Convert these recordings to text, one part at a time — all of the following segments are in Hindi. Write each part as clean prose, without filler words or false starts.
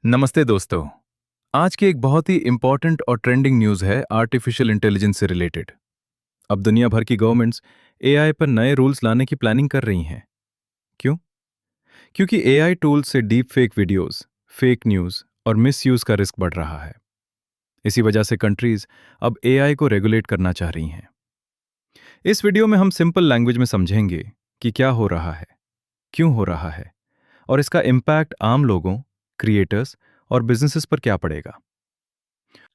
नमस्ते दोस्तों। आज की एक बहुत ही इंपॉर्टेंट और ट्रेंडिंग न्यूज़ है आर्टिफिशियल इंटेलिजेंस से रिलेटेड। अब दुनिया भर की गवर्नमेंट्स एआई पर नए रूल्स लाने की प्लानिंग कर रही हैं। क्यों? क्योंकि एआई टूल्स से deep fake videos, fake news और मिसयूज का रिस्क बढ़ रहा है। इसी वजह से कंट्रीज अब एआई को रेगुलेट करना चाह रही हैं। इस वीडियो में हम सिंपल लैंग्वेज में समझेंगे कि क्या हो रहा है, क्यों हो रहा है और इसका इम्पैक्ट आम लोगों, क्रिएटर्स और बिजनेसेस पर क्या पड़ेगा।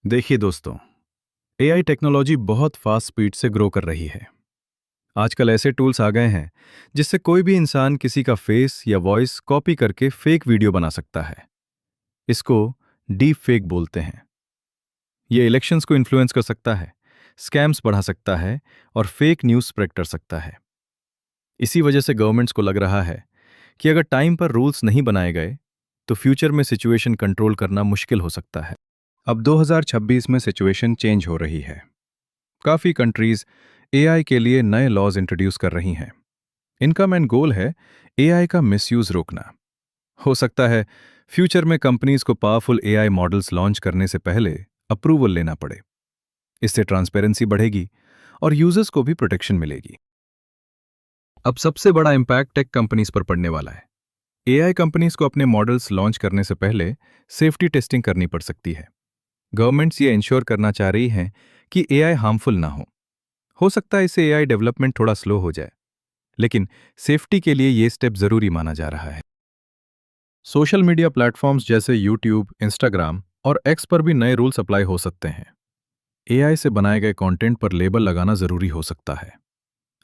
देखिए दोस्तों, एआई टेक्नोलॉजी बहुत फास्ट स्पीड से ग्रो कर रही है। आजकल ऐसे टूल्स आ गए हैं जिससे कोई भी इंसान किसी का फेस या वॉइस कॉपी करके फेक वीडियो बना सकता है। इसको डीप फेक बोलते हैं। ये इलेक्शंस को इन्फ्लुएंस कर सकता है, स्कैम्स बढ़ा सकता है और फेक न्यूज़ स्प्रेड कर सकता है। इसी वजह से गवर्नमेंट्स को लग रहा है कि अगर टाइम पर रूल्स नहीं बनाए गए तो फ्यूचर में सिचुएशन कंट्रोल करना मुश्किल हो सकता है। अब 2026 में सिचुएशन चेंज हो रही है। काफ़ी कंट्रीज एआई के लिए नए लॉज इंट्रोड्यूस कर रही हैं। इनका मेन गोल है एआई का मिसयूज रोकना। हो सकता है फ्यूचर में कंपनीज को पावरफुल एआई मॉडल्स लॉन्च करने से पहले अप्रूवल लेना पड़े। इससे ट्रांसपेरेंसी बढ़ेगी और यूजर्स को भी प्रोटेक्शन मिलेगी। अब सबसे बड़ा इंपैक्ट टेक कंपनीज पर पड़ने वाला है। एआई कंपनीज को अपने मॉडल्स लॉन्च करने से पहले सेफ्टी टेस्टिंग करनी पड़ सकती है। गवर्नमेंट्स ये इंश्योर करना चाह रही हैं कि एआई हार्मफुल ना हो सकता है इससे एआई डेवलपमेंट थोड़ा स्लो हो जाए, लेकिन सेफ्टी के लिए ये स्टेप जरूरी माना जा रहा है। सोशल मीडिया प्लेटफॉर्म्स जैसे यूट्यूब, इंस्टाग्राम और एक्स पर भी नए रूल्स अप्लाई हो सकते हैं। एआई से बनाए गए कंटेंट पर लेबल लगाना जरूरी हो सकता है।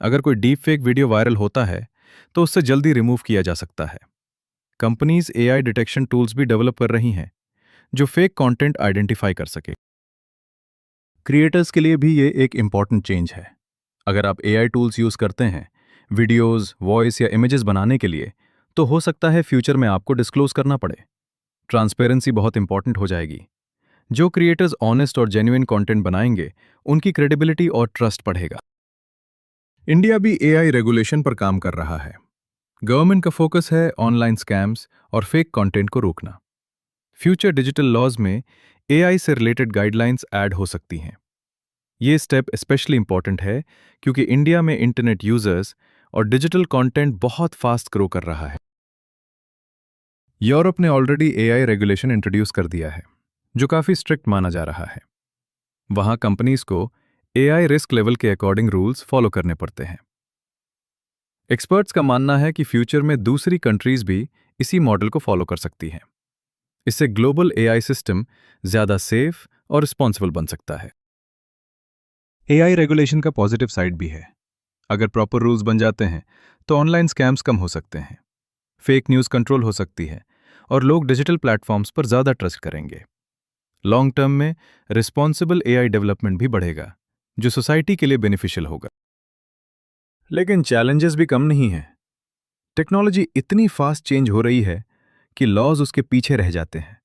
अगर कोई डीप फेक वीडियो वायरल होता है तो उससे जल्दी रिमूव किया जा सकता है। कंपनीज एआई डिटेक्शन टूल्स भी डेवलप कर रही हैं जो फेक कंटेंट आइडेंटिफाई कर सके। क्रिएटर्स के लिए भी ये एक इंपॉर्टेंट चेंज है। अगर आप एआई टूल्स यूज करते हैं वीडियोस, वॉइस या इमेजेस बनाने के लिए, तो हो सकता है फ्यूचर में आपको डिस्क्लोज करना पड़े। ट्रांसपेरेंसी बहुत इंपॉर्टेंट हो जाएगी। जो क्रिएटर्स ऑनेस्ट और जेन्युइन कंटेंट बनाएंगे उनकी क्रेडिबिलिटी और ट्रस्ट बढ़ेगा। इंडिया भी एआई रेगुलेशन पर काम कर रहा है। गवर्नमेंट का फोकस है ऑनलाइन स्कैम्स और फेक कंटेंट को रोकना। फ्यूचर डिजिटल लॉज में एआई से रिलेटेड गाइडलाइंस ऐड हो सकती हैं। ये स्टेप स्पेशली इंपॉर्टेंट है क्योंकि इंडिया में इंटरनेट यूजर्स और डिजिटल कंटेंट बहुत फास्ट ग्रो कर रहा है। यूरोप ने ऑलरेडी एआई रेगुलेशन इंट्रोड्यूस कर दिया है, जो काफी स्ट्रिक्ट माना जा रहा है। वहां कंपनीज को एआई रिस्क लेवल के अकॉर्डिंग रूल्स फॉलो करने पड़ते हैं। एक्सपर्ट्स का मानना है कि फ्यूचर में दूसरी कंट्रीज भी इसी मॉडल को फॉलो कर सकती हैं। इससे ग्लोबल एआई सिस्टम ज्यादा सेफ और रिस्पॉन्सिबल बन सकता है। एआई रेगुलेशन का पॉजिटिव साइड भी है। अगर प्रॉपर रूल्स बन जाते हैं तो ऑनलाइन स्कैम्स कम हो सकते हैं, फेक न्यूज़ कंट्रोल हो सकती है और लोग डिजिटल प्लेटफॉर्म्स पर ज़्यादा ट्रस्ट करेंगे। लॉन्ग टर्म में रिस्पॉन्सिबल एआई डेवलपमेंट भी बढ़ेगा, जो सोसाइटी के लिए बेनिफिशियल होगा। लेकिन चैलेंजेस भी कम नहीं हैं। टेक्नोलॉजी इतनी फास्ट चेंज हो रही है कि लॉज उसके पीछे रह जाते हैं।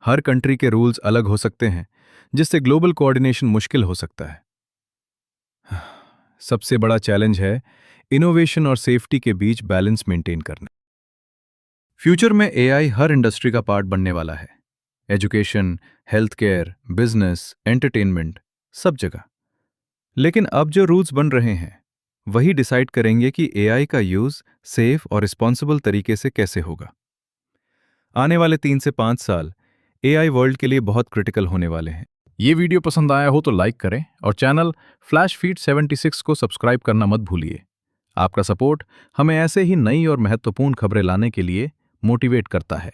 हर कंट्री के रूल्स अलग हो सकते हैं, जिससे ग्लोबल कोऑर्डिनेशन मुश्किल हो सकता है। सबसे बड़ा चैलेंज है इनोवेशन और सेफ्टी के बीच बैलेंस मेंटेन करना। फ्यूचर में एआई हर इंडस्ट्री का पार्ट बनने वाला है। Education, health care, business, entertainment, सब जगह। लेकिन अब जो रूल्स बन रहे हैं वही डिसाइड करेंगे कि एआई का यूज सेफ और रिस्पॉन्सिबल तरीके से कैसे होगा। आने वाले 3 से 5 साल एआई वर्ल्ड के लिए बहुत क्रिटिकल होने वाले हैं। ये वीडियो पसंद आया हो तो लाइक करें और चैनल फ्लैश फीड 76 को सब्सक्राइब करना मत भूलिए। आपका सपोर्ट हमें ऐसे ही नई और महत्वपूर्ण खबरें लाने के लिए मोटिवेट करता है।